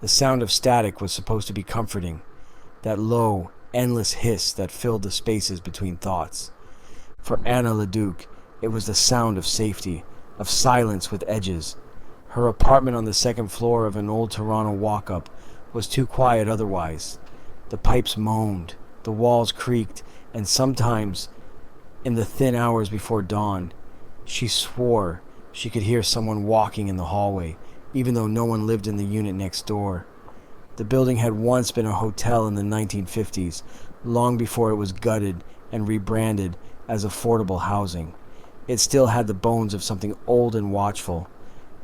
The sound of static was supposed to be comforting, that low, endless hiss that filled the spaces between thoughts. For Anna Leduc, it was the sound of safety, of silence with edges. Her apartment on the second floor of an old Toronto walk-up was too quiet otherwise. The pipes moaned, the walls creaked, and sometimes, in the thin hours before dawn, she swore she could hear someone walking in the hallway, even though no one lived in the unit next door. The building had once been a hotel in the 1950s, long before it was gutted and rebranded as affordable housing. It still had the bones of something old and watchful.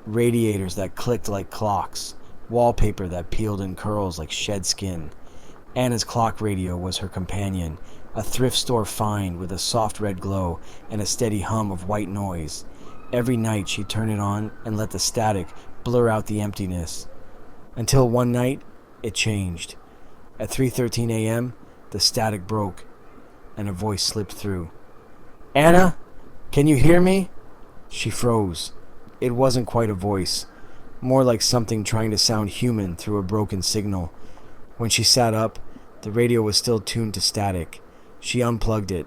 Radiators that clicked like clocks, wallpaper that peeled in curls like shed skin. Anna's clock radio was her companion, a thrift store find with a soft red glow and a steady hum of white noise. Every night she'd turn it on and let the static blur out the emptiness. Until one night, it changed. At 3:13 a.m., the static broke, and a voice slipped through. "Anna, can you hear me?" She froze. It wasn't quite a voice, more like something trying to sound human through a broken signal. When she sat up, the radio was still tuned to static. She unplugged it,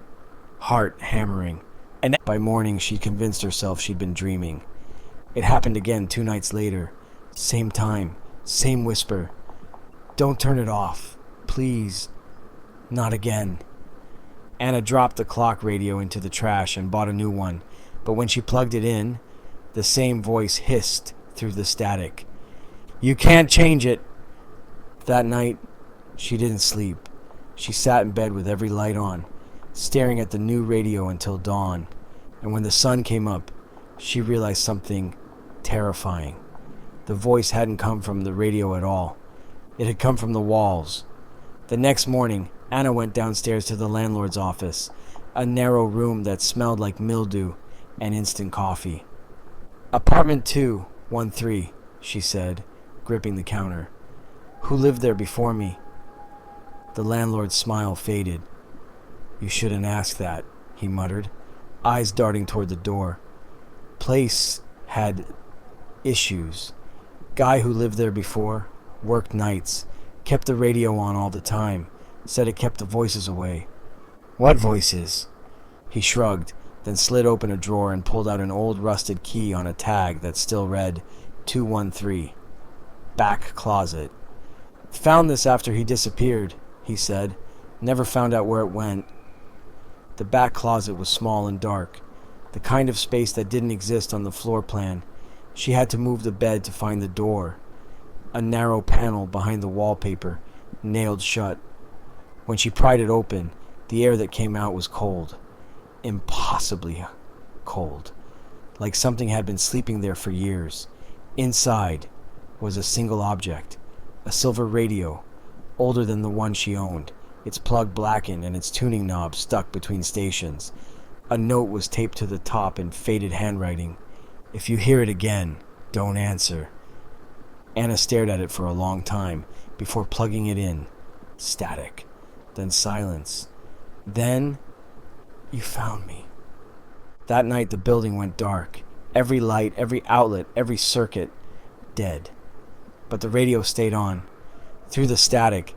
heart hammering, and by morning she convinced herself she'd been dreaming. It happened again 2 nights later. Same time, same whisper. "Don't turn it off, please. Not again." Anna dropped the clock radio into the trash and bought a new one, but when she plugged it in, the same voice hissed through the static. "You can't change it." That night, she didn't sleep. She sat in bed with every light on, staring at the new radio until dawn. And when the sun came up, she realized something terrifying. The voice hadn't come from the radio at all. It had come from the walls. The next morning, Anna went downstairs to the landlord's office, a narrow room that smelled like mildew and instant coffee. "Apartment 213, she said, gripping the counter. "Who lived there before me?" The landlord's smile faded. "You shouldn't ask that," he muttered, eyes darting toward the door. "Place had issues. Guy who lived there before, worked nights, kept the radio on all the time, said it kept the voices away." "What voices?" He shrugged, then slid open a drawer and pulled out an old rusted key on a tag that still read 213. "Back closet." "Found this after he disappeared," he said. "Never found out where it went." The back closet was small and dark, the kind of space that didn't exist on the floor plan. She had to move the bed to find the door, a narrow panel behind the wallpaper, nailed shut. When she pried it open, the air that came out was cold. Impossibly cold, like something had been sleeping there for years. Inside was a single object, a silver radio, older than the one she owned, its plug blackened and its tuning knob stuck between stations. A note was taped to the top in faded handwriting. "If you hear it again, don't answer." Anna stared at it for a long time before plugging it in. Static, then silence. Then, "You found me." That night the building went dark. Every light, every outlet, every circuit, dead. But the radio stayed on. Through the static,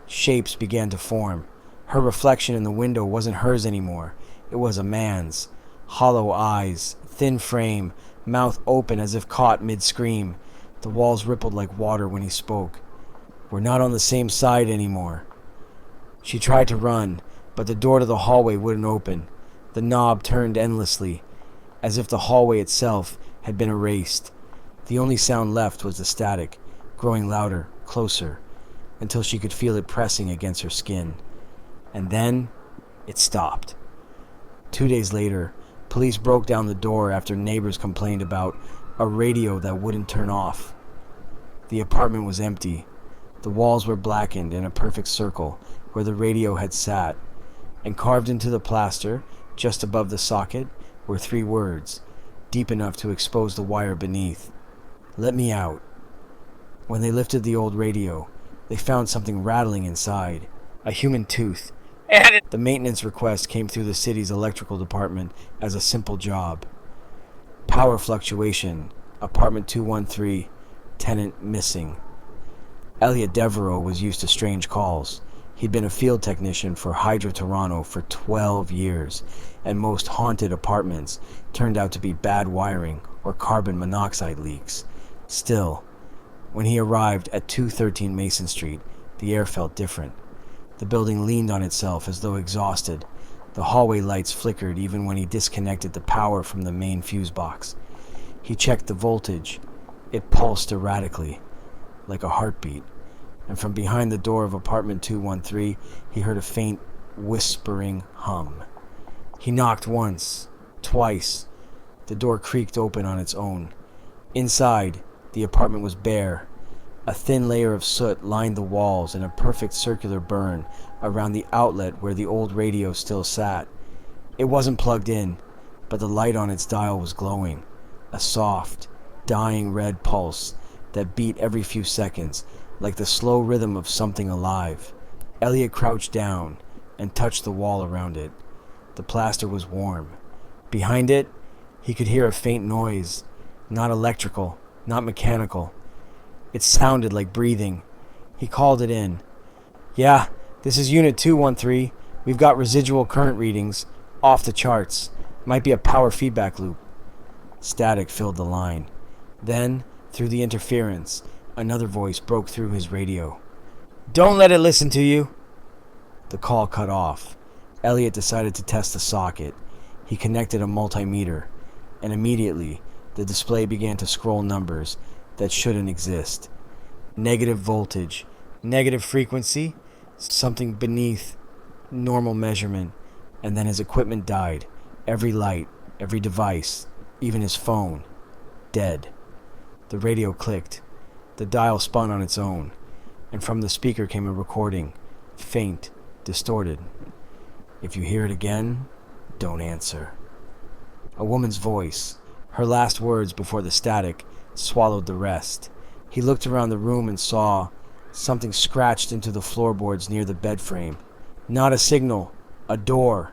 shapes began to form. Her reflection in the window wasn't hers anymore. It was a man's. Hollow eyes, thin frame, mouth open as if caught mid-scream. The walls rippled like water when he spoke. "We're not on the same side anymore." She tried to run, but the door to the hallway wouldn't open. The knob turned endlessly, as if the hallway itself had been erased. The only sound left was the static, growing louder, closer, until she could feel it pressing against her skin. And then, it stopped. 2 days later, police broke down the door after neighbors complained about a radio that wouldn't turn off. The apartment was empty. The walls were blackened in a perfect circle where the radio had sat, and carved into the plaster, just above the socket, were 3 words, deep enough to expose the wire beneath. "Let me out." When they lifted the old radio, they found something rattling inside, a human tooth. The maintenance request came through the city's electrical department as a simple job. Power fluctuation, apartment 213, tenant missing. Elliot Devereaux was used to strange calls. He'd been a field technician for Hydro Toronto for 12 years, and most haunted apartments turned out to be bad wiring or carbon monoxide leaks. Still, when he arrived at 213 Mason Street, the air felt different. The building leaned on itself as though exhausted. The hallway lights flickered even when he disconnected the power from the main fuse box. He checked the voltage. It pulsed erratically, like a heartbeat. And from behind the door of apartment 213, he heard a faint, whispering hum. He knocked once, twice. The door creaked open on its own. Inside, the apartment was bare. A thin layer of soot lined the walls in a perfect circular burn around the outlet where the old radio still sat. It wasn't plugged in, but the light on its dial was glowing, a soft, dying red pulse that beat every few seconds, like the slow rhythm of something alive. Elliot crouched down and touched the wall around it. The plaster was warm. Behind it, he could hear a faint noise, not electrical, not mechanical. It sounded like breathing. He called it in. "Yeah, this is Unit 213. We've got residual current readings. Off the charts. Might be a power feedback loop." Static filled the line. Then, through the interference, another voice broke through his radio. "Don't let it listen to you." The call cut off. Elliot decided to test the socket. He connected a multimeter, and immediately the display began to scroll numbers that shouldn't exist. Negative voltage, negative frequency, something beneath normal measurement, and then his equipment died. Every light, every device, even his phone, dead. The radio clicked. The dial spun on its own, and from the speaker came a recording, faint, distorted. "If you hear it again, don't answer." A woman's voice, her last words before the static swallowed the rest. He looked around the room and saw something scratched into the floorboards near the bed frame. Not a signal, a door.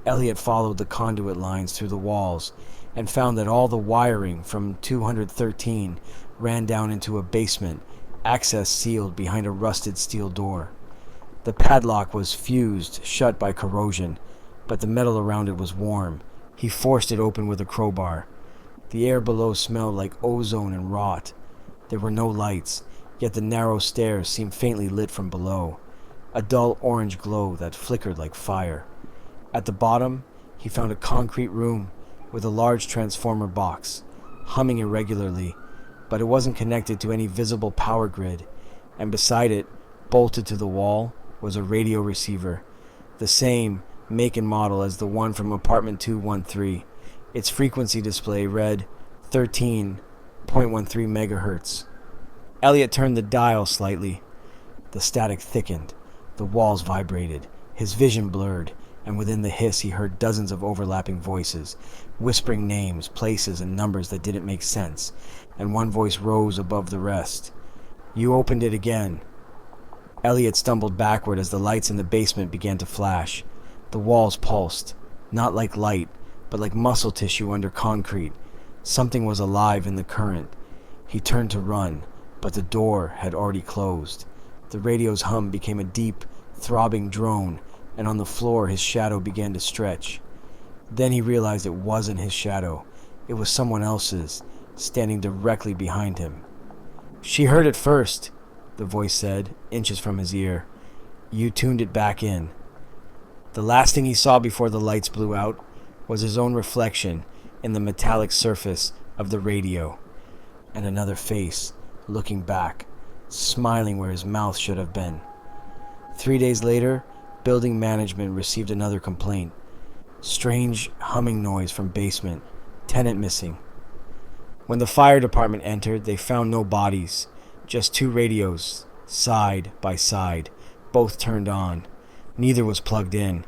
Elliot followed the conduit lines through the walls and found that all the wiring from 213 ran down into a basement, access sealed behind a rusted steel door. The padlock was fused shut by corrosion, but the metal around it was warm. He forced it open with a crowbar. The air below smelled like ozone and rot. There were no lights, yet the narrow stairs seemed faintly lit from below, a dull orange glow that flickered like fire. At the bottom, he found a concrete room with a large transformer box, humming irregularly, but it wasn't connected to any visible power grid, and beside it, bolted to the wall, was a radio receiver, the same make and model as the one from apartment 213. Its frequency display read 13.13 megahertz. Elliot turned the dial slightly. The static thickened. The walls vibrated. His vision blurred, and within the hiss he heard dozens of overlapping voices, whispering names, places, and numbers that didn't make sense, and one voice rose above the rest. "You opened it again." Elliot stumbled backward as the lights in the basement began to flash. The walls pulsed, not like light, but like muscle tissue under concrete. Something was alive in the current. He turned to run, but the door had already closed. The radio's hum became a deep, throbbing drone, and on the floor his shadow began to stretch. Then he realized it wasn't his shadow. It was someone else's, standing directly behind him. "She heard it first," the voice said, inches from his ear. "You tuned it back in." The last thing he saw before the lights blew out was his own reflection in the metallic surface of the radio, and another face looking back, smiling where his mouth should have been. 3 days later, building management received another complaint. Strange humming noise from basement, tenant missing. When the fire department entered, they found no bodies, just 2 radios, side by side, both turned on. Neither was plugged in.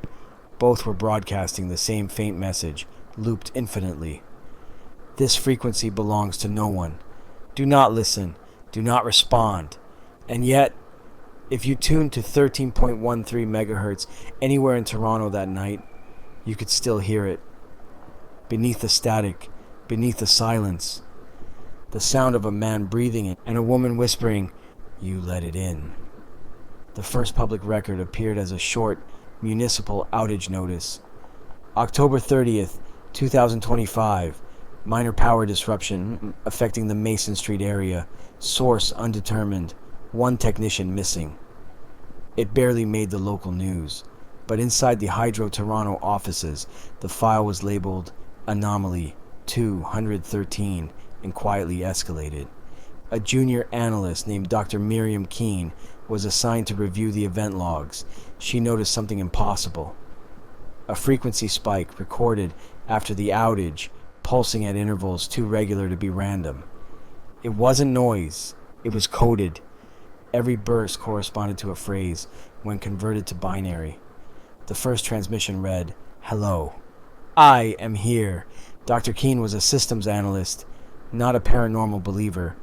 Both were broadcasting the same faint message, looped infinitely. "This frequency belongs to no one. Do not listen. Do not respond." And yet, if you tuned to 13.13 megahertz anywhere in Toronto that night, you could still hear it. Beneath the static, beneath the silence, the sound of a man breathing and a woman whispering, You let it in. The first public record appeared as a short municipal outage notice. October 30th, 2025. Minor power disruption affecting the Mason Street area. Source undetermined. One technician missing. It barely made the local news, but inside the Hydro Toronto offices, the file was labeled Anomaly 213 and quietly escalated. A junior analyst named Dr. Miriam Keene was assigned to review the event logs. She noticed something impossible. A frequency spike recorded after the outage, pulsing at intervals too regular to be random. It wasn't noise, it was coded. Every burst corresponded to a phrase when converted to binary. The first transmission read, "Hello. I am here." Dr. Keene was a systems analyst, not a paranormal believer.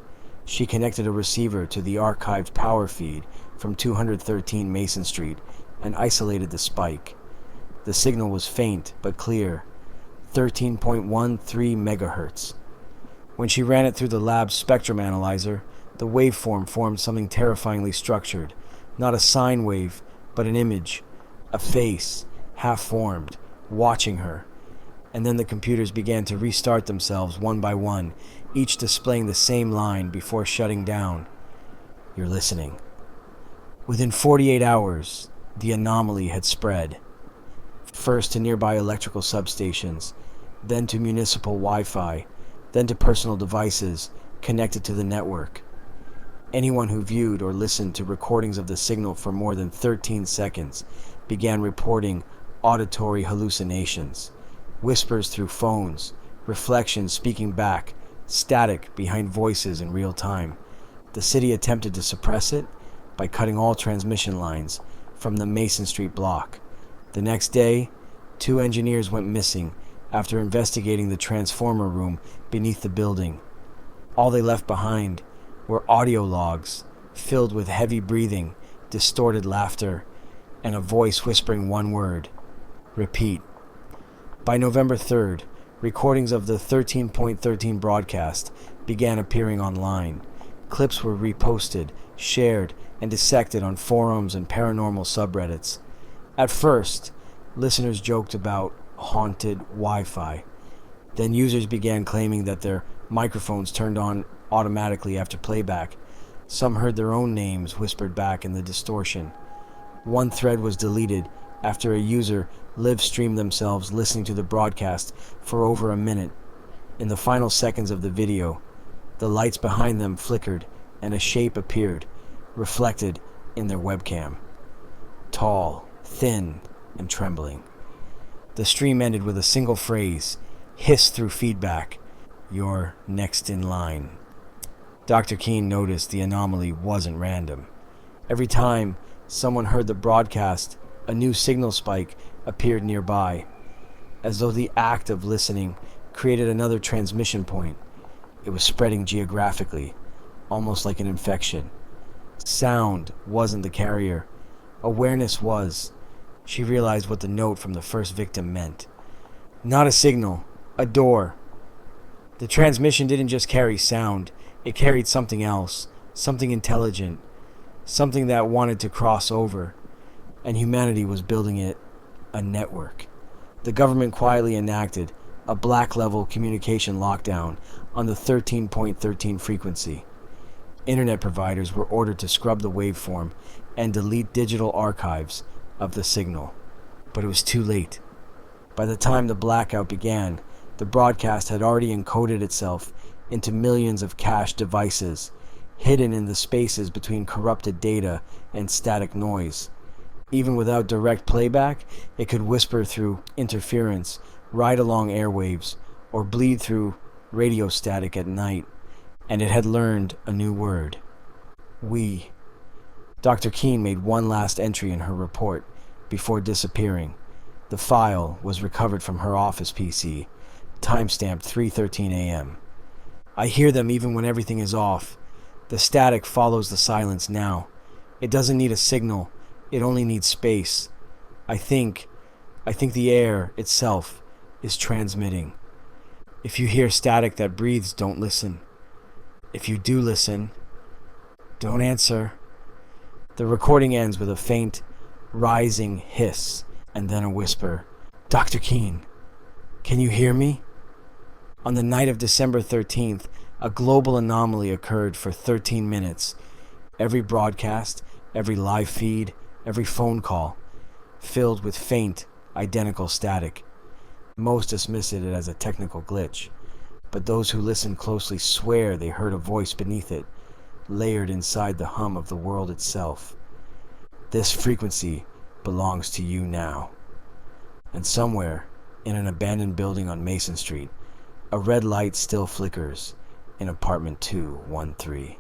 She connected a receiver to the archived power feed from 213 Mason Street and isolated the spike. The signal was faint but clear, 13.13 megahertz. When she ran it through the lab's spectrum analyzer, the waveform formed something terrifyingly structured. Not a sine wave, but an image, a face, half-formed, watching her. And then the computers began to restart themselves one by one, each displaying the same line before shutting down. You're listening. Within 48 hours, the anomaly had spread. First to nearby electrical substations, then to municipal Wi-Fi, then to personal devices connected to the network. Anyone who viewed or listened to recordings of the signal for more than 13 seconds began reporting auditory hallucinations, whispers through phones, reflections speaking back, static behind voices in real time. The city attempted to suppress it by cutting all transmission lines from the Mason Street block. The next day, 2 engineers went missing after investigating the transformer room beneath the building. All they left behind were audio logs filled with heavy breathing, distorted laughter, and a voice whispering one word: repeat. By November 3rd, recordings of the 13.13 broadcast began appearing online. Clips were reposted, shared, and dissected on forums and paranormal subreddits. At first, listeners joked about haunted Wi-Fi. Then users began claiming that their microphones turned on automatically after playback. Some heard their own names whispered back in the distortion. One thread was deleted after a user live-streamed themselves listening to the broadcast for over a minute. In the final seconds of the video, the lights behind them flickered and a shape appeared, reflected in their webcam. Tall, thin, and trembling. The stream ended with a single phrase, hissed through feedback: "You're next in line." Dr. Keene noticed the anomaly wasn't random. Every time someone heard the broadcast, a new signal spike appeared nearby, as though the act of listening created another transmission point. It was spreading geographically, almost like an infection. Sound wasn't the carrier. Awareness was. She realized what the note from the first victim meant. Not a signal, a door. The transmission didn't just carry sound, it carried something else, something intelligent, something that wanted to cross over, and humanity was building it, a network. The government quietly enacted a black-level communication lockdown on the 13.13 frequency. Internet providers were ordered to scrub the waveform and delete digital archives of the signal. But it was too late. By the time the blackout began, the broadcast had already encoded itself into millions of cached devices, hidden in the spaces between corrupted data and static noise. Even without direct playback, it could whisper through interference, ride along airwaves, or bleed through radio static at night. And it had learned a new word: we. Dr. Keene made one last entry in her report before disappearing. The file was recovered from her office PC, timestamped 3:13 a.m. I hear them even when everything is off. The static follows the silence now. It doesn't need a signal. It only needs space. I think the air itself is transmitting. If you hear static that breathes, don't listen. If you do listen, Don't answer. The recording ends with a faint, rising hiss, and then a whisper. Dr. Keene, can you hear me? On the night of December 13th, a global anomaly occurred for 13 minutes. Every broadcast, every live feed, every phone call, filled with faint, identical static. Most dismiss it as a technical glitch, but those who listen closely swear they heard a voice beneath it, layered inside the hum of the world itself. This frequency belongs to you now. And somewhere, in an abandoned building on Mason Street, a red light still flickers in apartment 213.